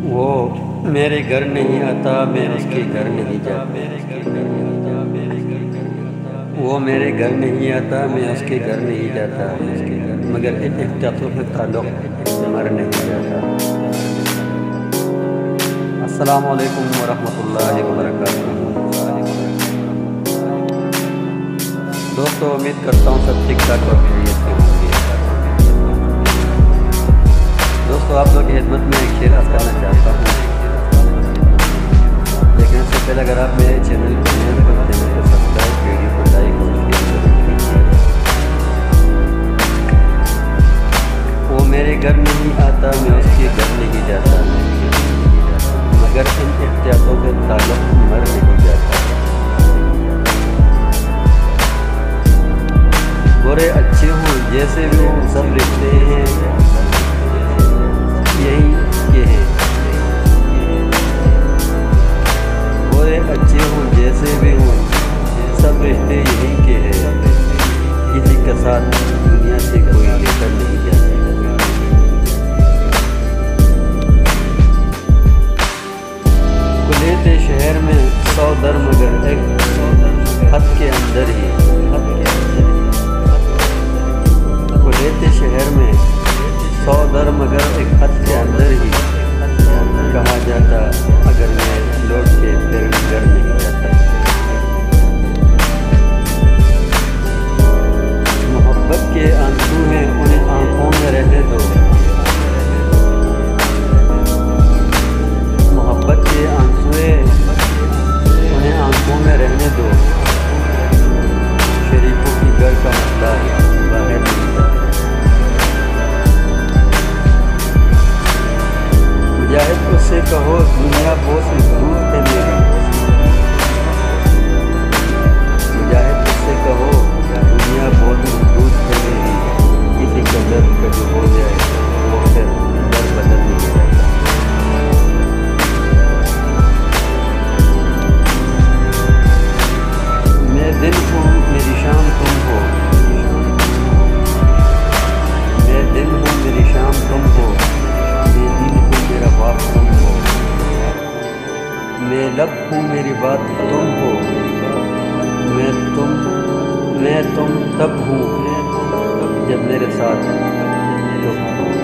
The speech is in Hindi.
वो मेरे घर नहीं आता, मैं उसके घर नहीं जाता। वो मेरे घर नहीं आता, मैं उसके घर नहीं जाता, मगर इन एहतियातों से ताल्लुक़ मर नहीं जाता। अस्सलामु अलैकुम वरहमतुल्लाहि वबरकातुहू। दोस्तों, उम्मीद करता हूँ सब ठीक ठाक और खैरियत से होंगे। दोस्तों, आप लोग की खिदमत में एक शेर अर्ज़ करना चाहता हूँ, लेकिन इससे पहले अगर आप मेरे चैनल को नए हैं तो चैनल को सब्सक्राइब, वीडियो को लाइक और शेयर जरूर कीजिए। वो मेरे घर नहीं आता, मैं उसके घर नहीं जाता, मगर इन एहतियातों के ताल्लुक़ मर नहीं जाता। बुरे अच्छे हों जैसे भी हों, सब रिश्ते हैं यही के हैं। बुरे अच्छे हों जैसे भी हों, सब रिश्ते यही के हैं। किसी के साथ दुनिया से कोई लेकर नहीं जाता। कुलेते शहर में 100 दर, मगर एक हद के अंदर ही। कुलेते शहर में 100 दर, मगर एक हद के अंदर ही कहा जाता, अगर मैं लौट के फिर घर नहीं जाता। मोहब्बत के आंसू हैं, उन्हें आंखों में रहने दो। मोहब्बत के आंसू हैं, उन्हें आंखों में रहने दो। शरीफों की घर का मसला बाहर नहीं जाता। मुजाहिद उससे कहो, दुनिया बहुत मजबूत है मेरी। मुजाहिद उससे कहो, दुनिया बहुत मजबूत है मेरी। किसी कदर कभी हो जाए वो फिर दर बदल नहीं जाता। मैं दिन हूँ, मेरी शाम तुम हो। मैं दिन हूँ, मेरी शाम तुम हो। मैं दिन हूँ, मेरा बाप तुम हो। मैं लब हूँ, मेरी बात तुम हो। मैं तुम तब हूँ जब मेरे साथ तुम हो।